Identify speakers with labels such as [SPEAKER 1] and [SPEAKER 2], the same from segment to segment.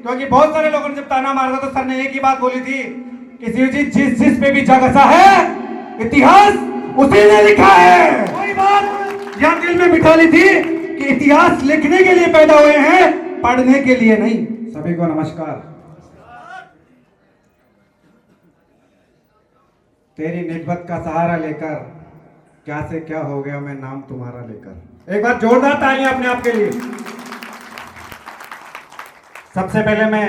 [SPEAKER 1] क्योंकि बहुत सारे लोगों ने जब ताना मारा था तो सर ने एक ही बात बोली थी कि शिव जी जिस जिस पे भी जग हंसा है इतिहास उसी ने लिखा है। वही बात यहाँ दिल में बिठा ली थी कि इतिहास लिखने के लिए पैदा हुए हैं, पढ़ने के लिए नहीं। सभी को नमस्कार। तेरी निस्बत का सहारा लेकर क्या से क्या हो गया मैं नाम तुम्हारा लेकर। एक बार जोरदार तालियां अपने आप के लिए। सबसे पहले मैं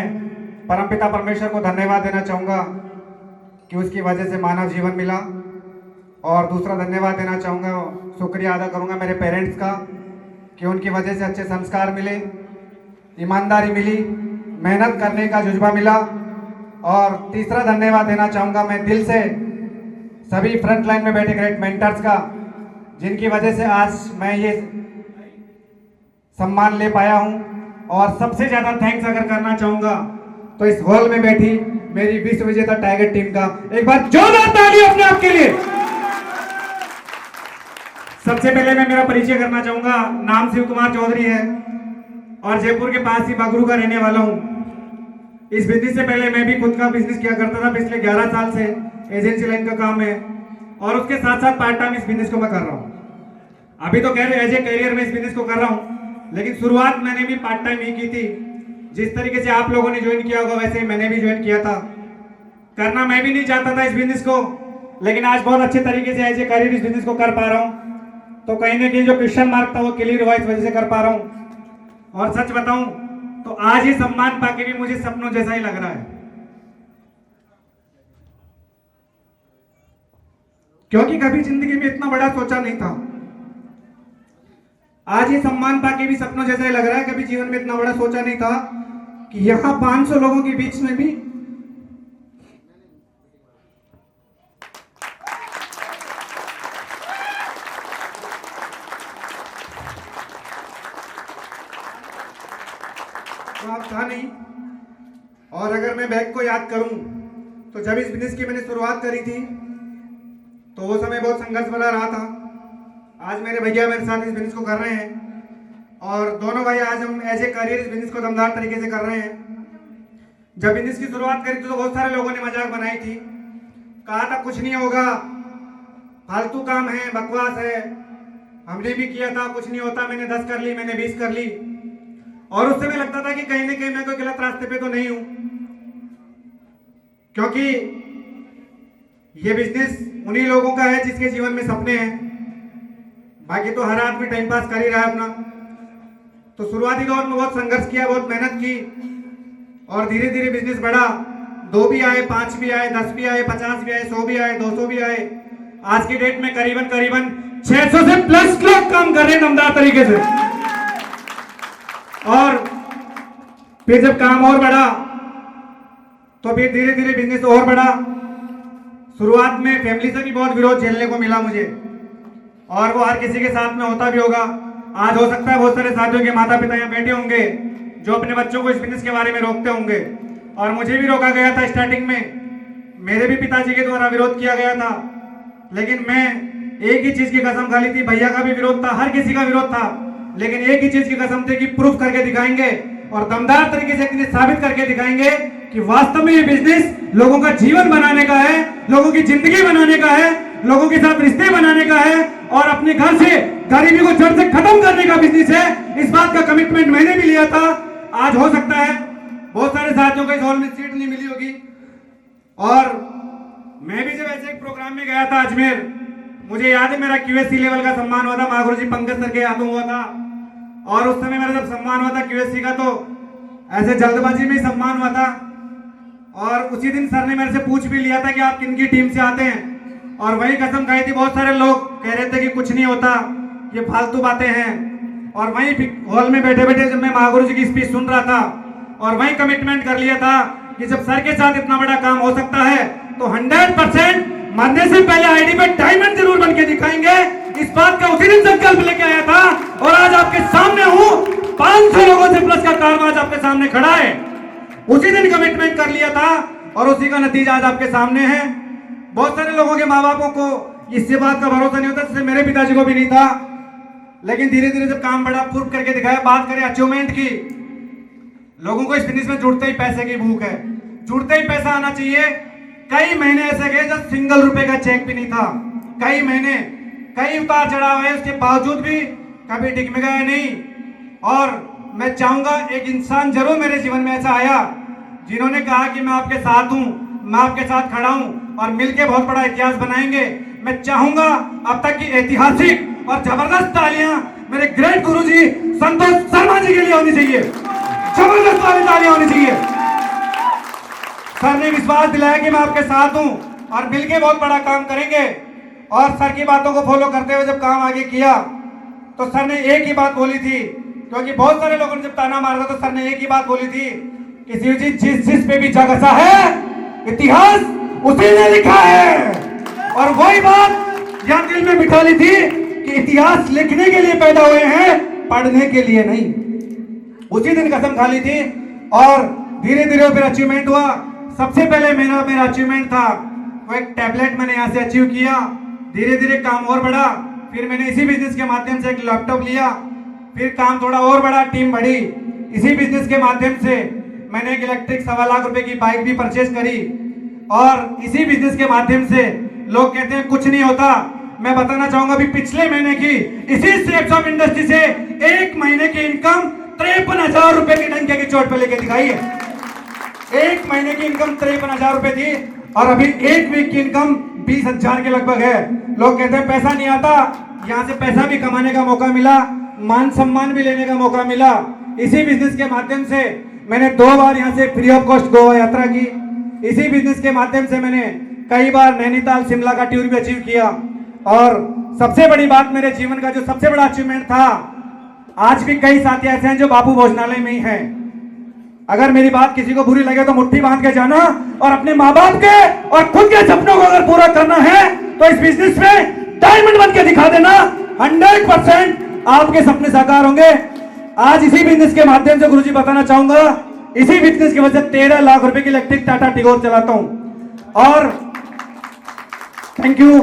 [SPEAKER 1] परमपिता परमेश्वर को धन्यवाद देना चाहूंगा कि उसकी वजह से मानव जीवन मिला, और दूसरा धन्यवाद देना चाहूंगा, शुक्रिया अदा करूंगा मेरे पेरेंट्स का कि उनकी वजह से अच्छे संस्कार मिले, ईमानदारी मिली, मेहनत करने का जुज्बा मिला। और तीसरा धन्यवाद देना चाहूंगा मैं दिल से सभी फ्रंट लाइन में बैठे ग्रेट मेंटर्स का, जिनकी वजह से आज मैं ये सम्मान ले पाया हूं। और सबसे ज्यादा थैंक्स अगर करना चाहूंगा तो इस हॉल में बैठी मेरी विश्व विजेता टाइगर टीम का। एक बार जोरदार ताली अपने आप के लिए। सबसे पहले मैं मेरा परिचय करना चाहूंगा। नाम शिव कुमार चौधरी है और जयपुर के पास ही बगरू का रहने वाला हूं। इस बिजनेस से पहले मैं भी खुद का बिजनेस किया करता था। पिछले 11 साल से एजेंसी लाइन का काम है और उसके साथ साथ पार्ट टाइम इस बिजनेस को मैं कर रहा हूं। अभी तो कह रहे एज ए करियर में इस बिजनेस को कर रहा हूं, लेकिन शुरुआत मैंने भी पार्ट टाइम ही की थी। जिस तरीके से आप लोगों ने ज्वाइन किया होगा वैसे ही मैंने भी ज्वाइन किया था। करना मैं भी नहीं चाहता था इस बिजनेस को, लेकिन आज बहुत अच्छे तरीके से एज ए करियर इस बिजनेस को कर पा रहा हूं। तो कहीं ना कहीं जो क्वेश्चन मार्क था वो क्लियर हुआ, इस वजह से कर पा रहा हूं। और सच बताऊं तो आज ये सम्मान पाके भी मुझे सपनों जैसा ही लग रहा है, क्योंकि कभी जिंदगी में इतना बड़ा सोचा नहीं था। आज ये सम्मान पाके भी सपनों जैसा ही लग रहा है। कभी जीवन में इतना बड़ा सोचा नहीं था कि यहां 500 लोगों के बीच में भी तो आप था नहीं। और अगर मैं बैक को याद करूं तो जब इस बिजनेस की मैंने शुरुआत करी थी तो वो समय बहुत संघर्ष वाला रहा था। आज मेरे भैया मेरे साथ इस बिजनेस को कर रहे हैं और दोनों भाई आज हम एज ए करियर इस बिजनेस को दमदार तरीके से कर रहे हैं। जब बिजनेस की शुरुआत करी थी तो बहुत सारे लोगों ने मजाक बनाई थी, कहा था कुछ नहीं होगा, फालतू काम है, बकवास है। हमने भी किया था, कुछ नहीं होता। मैंने 10 कर ली, मैंने 20 कर ली। और उस समय लगता था कि कहीं ना कहीं मैं कोई गलत रास्ते पे तो नहीं हूं, क्योंकि ये बिजनेस उन्हीं लोगों का है जिसके जीवन में सपने हैं। बाकी तो हर आदमी टाइम पास कर ही रहा है अपना। तो शुरुआती दौर में बहुत संघर्ष किया, बहुत मेहनत की और धीरे धीरे बिजनेस बढ़ा। 2 भी आए, 5 भी आए, 10 भी आए, 50 भी आए, 100 भी आए, 200 भी आए। आज की डेट में करीबन 600 से प्लस लोग काम कर रहे हैं दमदार तरीके से। और फिर जब काम और बढ़ा तो फिर धीरे धीरे बिजनेस और बढ़ा। शुरुआत में फैमिली से भी बहुत विरोध झेलने को मिला मुझे, और वो हर किसी के साथ में होता भी होगा। आज हो सकता है बहुत सारे साथियों के माता पिता यहाँ बैठे होंगे जो अपने बच्चों को इस बिजनेस के बारे में रोकते होंगे, और मुझे भी रोका गया था स्टार्टिंग में। मेरे भी पिताजी के द्वारा विरोध किया गया था, लेकिन मैं एक ही चीज की कसम खा ली थी। भैया का भी विरोध था, हर किसी का विरोध था, लेकिन एक ही चीज की कसम थी कि प्रूफ करके दिखाएंगे और दमदार तरीके से साबित करके दिखाएंगे कि वास्तव में ये बिजनेस लोगों का जीवन बनाने का है, लोगों की जिंदगी बनाने का है, लोगों के साथ रिश्ते बनाने का है और अपने घर से गरीबी को जड़ से खत्म करने का बिजनेस है। इस बात का कमिटमेंट मैंने भी लिया था। आज हो सकता है बहुत सारे साथियों को इस हॉल में सीट नहीं मिली होगी, और मैं भी जब ऐसे एक प्रोग्राम में गया था अजमेर, मुझे याद है मेरा QSC लेवल का सम्मान हुआ था, महागुरु जी पंकज सर के हाथों हुआ था। और उस समय मेरा जब सम्मान हुआ था QSC का तो ऐसे जल्दबाजी में ही सम्मान हुआ था। और उसी दिन सर ने मेरे से पूछ भी लिया था कि आप किन की टीम से आते हैं, और वही कसम खाई थी। बहुत सारे लोग कह रहे थे कि कुछ नहीं होता, ये फालतू बातें हैं। और वहीं हॉल में बैठे बैठे जब मैं महागुरु जी की स्पीच सुन रहा था और वहीं कमिटमेंट कर लिया था कि जब सर के साथ इतना बड़ा काम हो सकता है तो 100% मरने से पहले आईडी पे डायमंड जरूर बन के दिखाएंगे। इस बात का उसी दिन संकल्प लेके आया था और आज आपके सामने हूं। 500 लोगों से प्लस का कारवा आज आपके सामने खड़ा है। उसी दिन कमिटमेंट कर लिया था और उसी का नतीजा आज आपके सामने है। बहुत सारे लोगों के माँ बापों को इससे बात का भरोसा नहीं होता, जैसे मेरे पिताजी को भी नहीं था। लेकिन धीरे धीरे जब काम बड़ा प्रूफ करके दिखाया, बात करें अचीवमेंट की, लोगों को इस बिजनेस में जुड़ते ही पैसे की भूख है, जुड़ते ही पैसा आना चाहिए। कई महीने ऐसे गए जब सिंगल रुपए का चेक भी नहीं था, कई महीने, कई उतार चढ़ाव है, उसके बावजूद भी कभी डिगमिगाया नहीं। और मैं चाहूंगा एक इंसान जरूर मेरे जीवन में ऐसा आया जिन्होंने कहा कि मैं आपके साथ हूं, मैं आपके साथ खड़ा हूं और मिलके बहुत बड़ा इतिहास बनाएंगे। मैं चाहूंगा अब तक की ऐतिहासिक और जबरदस्त तालियां मेरे ग्रेट गुरुजी संतोष शर्मा जी के लिए होनी चाहिए, जबरदस्त वाली तालियां होनी चाहिए। सर ने विश्वास दिलाया कि मैं आपके साथ हूं और मिलके बहुत बड़ा काम करेंगे। और सर की बातों को फॉलो करते हुए जब काम आगे किया तो सर ने एक ही बात बोली थी, क्योंकि बहुत सारे लोगों ने जब ताना मारा था तो सर ने एक ही बात बोली थी कि शिव जी जिस पे भी जग हंसा है इतिहास उसी ने लिखा है। और वही बात यहाँ दिल में बिठा ली थी कि इतिहास लिखने के लिए पैदा हुए हैं, पढ़ने के लिए नहीं। उसी दिन कसम खा ली थी और धीरे धीरे फिर अचीवमेंट हुआ। सबसे पहले मेरा अचीवमेंट था वो एक टैबलेट मैंने यहाँ से अचीव किया। धीरे धीरे काम और बढ़ा, फिर मैंने इसी बिजनेस के माध्यम से एक लैपटॉप लिया, फिर काम थोड़ा और बढ़ा, टीम बढ़ी। इसी बिजनेस के माध्यम से मैंने एक इलेक्ट्रिक 1.25 लाख रुपए की बाइक भी परचेज करी। और इसी बिजनेस के माध्यम से लोग कहते हैं कुछ नहीं होता, मैं बताना चाहूंगा अभी पिछले महीने की इसी शेप्स ऑफ इंडस्ट्री से एक महीने की इनकम 53,000 रुपए की डंके की चोट पे लेके दिखाई है। एक महीने की इनकम 53,000 रुपए थी और अभी एक वीक की इनकम 20,000 के लगभग है। लोग कहते हैं पैसा नहीं आता, यहाँ से पैसा भी कमाने का मौका मिला, मान सम्मान भी लेने का मौका मिला। इसी बिजनेस के माध्यम से मैंने 2 बार यहाँ से फ्री ऑफ कॉस्ट गोवा यात्रा की। इसी बिजनेस के माध्यम से मैंने कई बार नैनीताल शिमला का टूर भी अचीव किया। और सबसे बड़ी बात मेरे जीवन का जो सबसे बड़ा अचीवमेंट था, आज भी कई साथी ऐसे हैं जो बापू भोजनालय में ही हैं। अगर मेरी बात किसी को बुरी लगे तो मुट्ठी बांध के जाना और अपने माँ बाप के और खुद के सपनों को अगर पूरा करना है तो इस बिजनेस में डायमंड बन के दिखा देना। 100% आपके सपने साकार होंगे। आज इसी बिजनेस के माध्यम से गुरुजी बताना चाहूंगा, इसी बिजनेस की वजह से 13 लाख रुपए की इलेक्ट्रिक टाटा टिगोर चलाता हूं। और थैंक यू।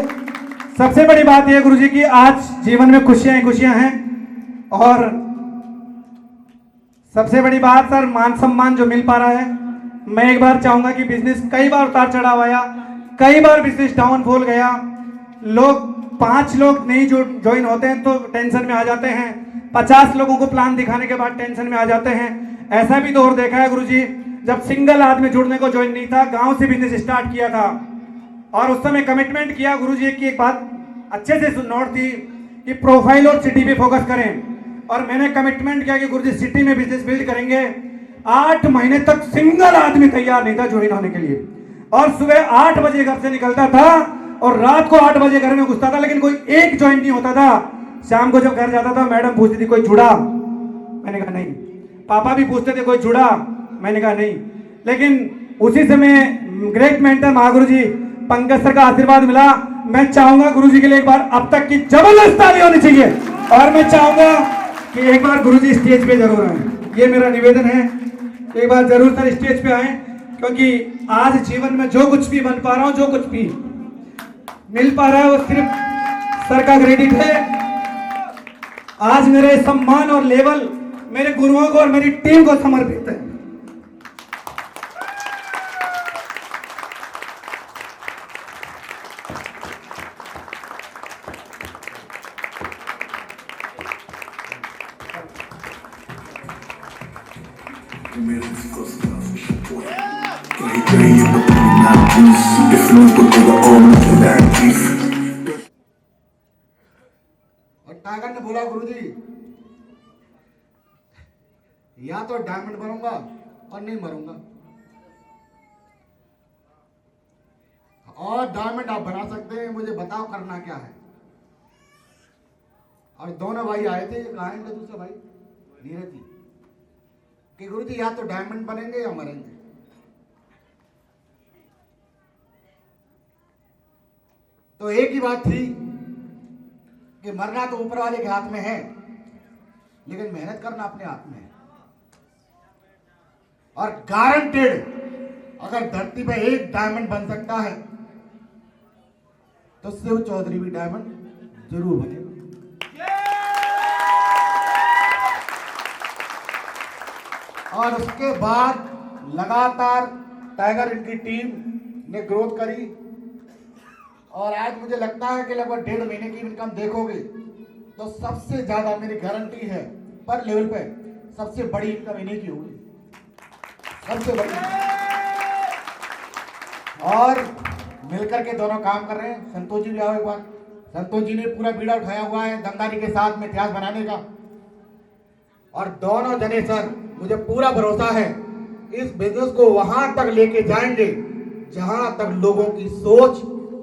[SPEAKER 1] सबसे बड़ी बात यह गुरुजी की आज जीवन में खुशियां ही खुशियां हैं। और सबसे बड़ी बात सर, मान सम्मान जो मिल पा रहा है। मैं एक बार चाहूंगा कि बिजनेस कई बार उतार चढ़ाव आया, कई बार बिजनेस डाउनफॉल गया, लोग 5 लोग नहीं ज्वाइन होते हैं तो टेंशन में आ जाते हैं, 50 लोगों को प्लान दिखाने के बाद टेंशन में आ जाते हैं। ऐसा भी दौर देखा है गुरुजी जब सिंगल आदमी जुड़ने को ज्वाइन नहीं था, गांव से बिजनेस स्टार्ट किया था और उस समय कमिटमेंट किया गुरुजी की एक बात अच्छे से नोट थी कि प्रोफाइल और सिटी पे फोकस करें। और मैंने कमिटमेंट किया कि गुरुजी सिटी में बिजनेस बिल्ड करेंगे। 8 महीने तक सिंगल आदमी तैयार नहीं था ज्वाइन होने के लिए। और सुबह 8 बजे घर से निकलता था और रात को 8 बजे घर में घुसता था, लेकिन कोई एक ज्वाइन नहीं होता था। शाम को जब घर जाता था मैडम पूछती थी कोई जुड़ा, मैंने कहा नहीं। पापा भी पूछते थे कोई जुड़ा, मैंने कहा नहीं। लेकिन उसी समय ग्रेट मेंटर महागुरु जी पंकज सर का आशीर्वाद मिला। मैं चाहूंगा गुरुजी के लिए एक बार अब तक की जबरदस्त ताली होनी चाहिए। और मैं चाहूंगा कि एक बार गुरुजी स्टेज पे जरूर आए, ये मेरा निवेदन है। एक बार जरूर सर स्टेज पे आए, क्योंकि आज जीवन में जो कुछ भी बन पा रहा हूं, जो कुछ भी मिल पा रहा है वो सिर्फ सर का क्रेडिट है। आज मेरे सम्मान और लेवल मेरे गुरुओं को और मेरी टीम को समर्पित है।
[SPEAKER 2] और टाइगर ने बोला गुरुजी या तो डायमंड बनूंगा और नहीं मरूंगा। और डायमंड आप बना सकते हैं, मुझे बताओ करना क्या है। और दोनों भाई आए थे, एक आए थे दूसरा भाई नीरज जी, कि गुरुजी या तो डायमंड बनेंगे या मरेंगे। तो एक ही बात थी कि मरना तो ऊपर वाले के हाथ में है, लेकिन मेहनत करना अपने हाथ में है। और गारंटेड अगर धरती पे एक डायमंड बन सकता है तो शिव चौधरी भी डायमंड जरूर बनेगा। और उसके बाद लगातार टाइगर इनकी टीम ने ग्रोथ करी और आज मुझे लगता है कि लगभग 1.5 महीने की इनकम देखोगे तो सबसे ज्यादा मेरी गारंटी है पर लेवल पे सबसे बड़ी इनकम इन्हीं की होगी, सबसे बड़ी। और मिलकर के दोनों काम कर रहे हैं। संतोष जी भी आओ एक बार। संतोष जी ने पूरा बीड़ा उठाया हुआ है दमदारी के साथ में इतिहास बनाने का। और दोनों जने सर मुझे पूरा भरोसा है इस बिजनेस को वहां तक लेके जाएंगे जहां तक लोगों की सोच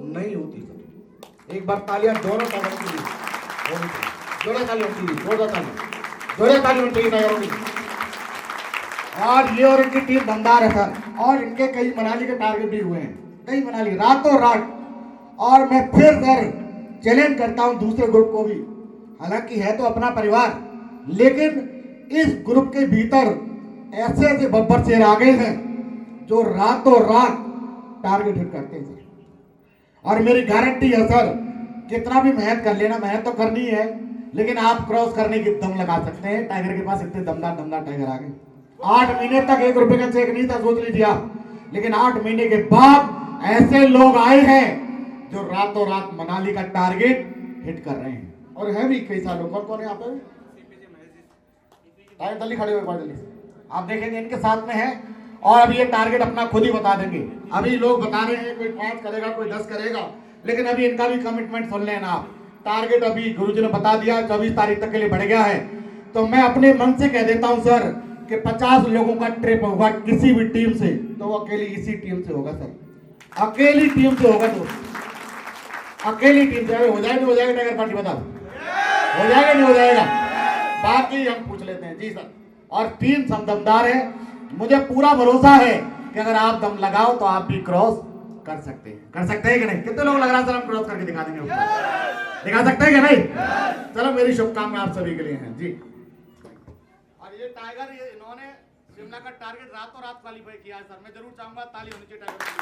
[SPEAKER 2] नहीं होती। सर एक बार तालियां दोनों टाइगरों के लिए, जोड़ा ताली होती है, जोड़ा ताली होती है टाइगरों की। और ये और इनकी टीम दमदार है सर। और इनके कई मनाली के टारगेट भी हुए हैं, कई मनाली रातों रात। और मैं फिर सर चैलेंज करता हूं दूसरे ग्रुप को भी, हालांकि है तो अपना परिवार, लेकिन इस ग्रुप के भीतर ऐसे ऐसे बब्बर शेर आ गए हैं जो रातों रात टारगेट हिट करते हैं सर। और मेरी गारंटी है सर, कितना भी मेहनत कर लेना, मेहनत तो करनी है, लेकिन आप क्रॉस करने की दम लगा सकते हैं। टाइगर के पास इतने दमदार टाइगर आ गए। 8 महीने तक 1 रुपए का चेक नहीं था, सोच लीजिए आप, लेकिन 8 महीने के बाद ऐसे लोग आए हैं जो रातों रात मनाली का टारगेट हिट कर रहे हैं। और है भी कई सालों। कौन कौन है यहाँ पे? जल्दी खड़े हुए जल्दी, आप देखेंगे इनके साथ में है। और अभी ये टारगेट अपना खुद ही बता देंगे। अभी लोग बता रहे हैं कोई 5 करेगा, कोई 10 करेगा, लेकिन अभी इनका भी कमिटमेंट सुन लेना आप। टारगेट अभी गुरुजी ने बता दिया 24 तारीख तक के लिए बढ़ गया है। तो मैं अपने मन से कह देता हूं सर कि 50 लोगों का ट्रिप होगा किसी भी टीम से, तो वो अकेली इसी टीम से होगा सर, अकेली टीम से होगा। तो अकेली टीम से हो जाएगा, हो जाएगा टाइगर पार्टी, बताओ हो जाएगा नहीं हो जाएगा, बाकी हम पूछ लेते हैं जी सर। और टीम दमदार है, मुझे पूरा भरोसा है कि अगर आप दम लगाओ तो आप भी क्रॉस कर सकते हैं। कर सकते हैं कि नहीं? कितने लोग लग रहा है सर हम क्रॉस करके दिखा देंगे? दिखा सकते हैं कि नहीं? चलो मेरी शुभकामनाएं आप सभी के लिए हैं जी। और ये टाइगर, ये इन्होंने शिमला का टारगेट रातों रात क्वालिफाई किया है सर। मैं जरूर चाहूंगा ताली होनी चाहिए टाइगर के।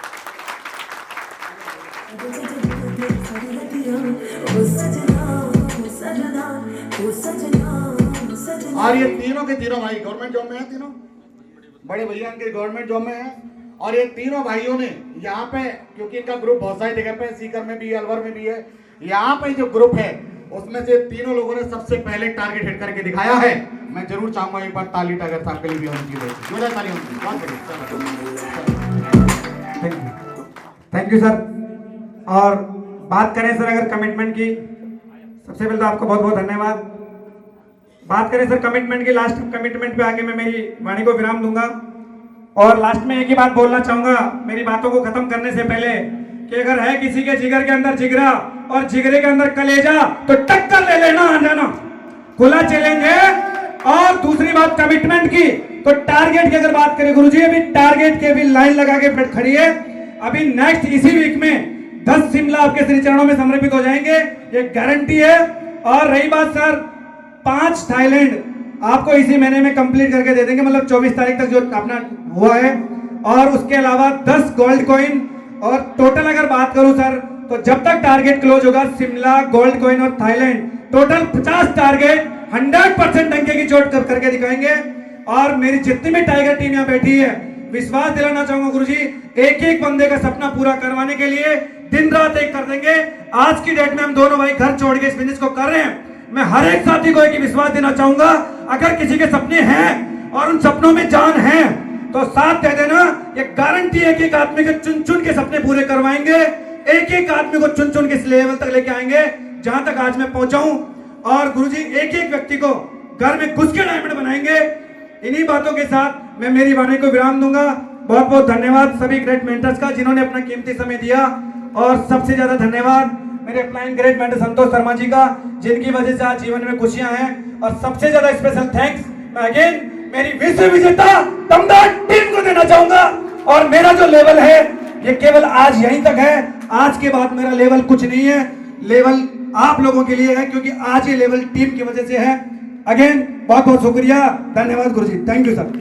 [SPEAKER 2] और ये तीनों के तीनों भाई गवर्नमेंट जॉब में है, तीनों बड़े भैया इनके गवर्नमेंट जॉब में है। और ये तीनों भाइयों ने यहाँ पे, क्योंकि इनका ग्रुप बहुत सारी जगह पे, सीकर में भी है, अलवर में भी है, यहाँ पे जो ग्रुप है उसमें से तीनों लोगों ने सबसे पहले टारगेट हिट करके दिखाया है। मैं जरूर चाहूंगा एक बार ताली टाइगर साहब के लिए भी होनी चाहिए। ताली
[SPEAKER 1] थैंक यू सर। और बात करें सर अगर कमिटमेंट की, सबसे पहले तो आपको बहुत बहुत धन्यवाद। बात करें सर कमिटमेंट की, लास्ट कमिटमेंट पे आके मैं मेरी वाणी को विराम दूंगा। और लास्ट में एक ही बात बोलना चाहूंगा मेरी बातों को खत्म करने से पहले, कि अगर है किसी के जिगर के अंदर जिगरा और जिगरे के अंदर कलेजा तो टक्कर ले लेना, आ जाना, खुला चैलेंज है। और दूसरी बात कमिटमेंट की, तो टारगेट की अगर बात करें गुरुजी, अभी टारगेट के भी लाइन लगा के खड़ी है। अभी नेक्स्ट इसी वीक में 10 शिमला आपके श्री चरणों में समर्पित हो जाएंगे, ये गारंटी है। और रही बात सर 5 थाईलैंड आपको इसी महीने में कंप्लीट करके दे देंगे, मतलब 24 तारीख तक जो अपना हुआ है। और उसके अलावा 10 गोल्ड कॉइन। और टोटल अगर बात करूं सर, तो जब तक टारगेट क्लोज होगा शिमला, गोल्ड कॉइन और थाईलैंड, टोटल 50 टारगेट 100% डंके की चोट करके दिखाएंगे। और मेरी जितनी भी टाइगर टीम यहाँ बैठी है, विश्वास दिलाना चाहूंगा गुरुजी, एक एक बंदे का सपना पूरा करवाने के लिए दिन रात एक कर देंगे। आज की डेट में हम दोनों भाई घर छोड़ के इस बिजनेस को कर रहे हैं। मैं हर एक साथी को एक ही विश्वास देना चाहूंगा, अगर किसी के सपने हैं और उन सपनों में जान है तो साथ दे देना। ये गारंटी है कि एक आदमी के चुन चुन के सपने पूरे करवाएंगे, एक एक आदमी को चुन चुन के इस लेवल तक लेके आएंगे जहां तक आज मैं पहुंचा हूं। और गुरुजी एक एक व्यक्ति को घर में घुस के डायमंड बनाएंगे। इन्हीं बातों के साथ मैं मेरी वाणी को विराम दूंगा। बहुत बहुत धन्यवाद सभी ग्रेट मेंटर्स का जिन्होंने अपना कीमती समय दिया। और सबसे ज्यादा धन्यवाद मेरे upline great mentor Santosh Sharma ji का, जिनकी वजह से आज जीवन में खुशियां हैं। और सबसे ज्यादा स्पेशल थैंक्स मैं अगेन मेरी विश्व विजेता दमदार टीम को देना चाहूंगा। और मेरा जो लेवल है ये केवल आज यहीं तक है, आज के बाद मेरा लेवल कुछ नहीं है, लेवल आप लोगों के लिए है, क्योंकि आज ये लेवल टीम की वजह से है। अगेन बहुत बहुत शुक्रिया, धन्यवाद गुरुजी, थैंक यू सर।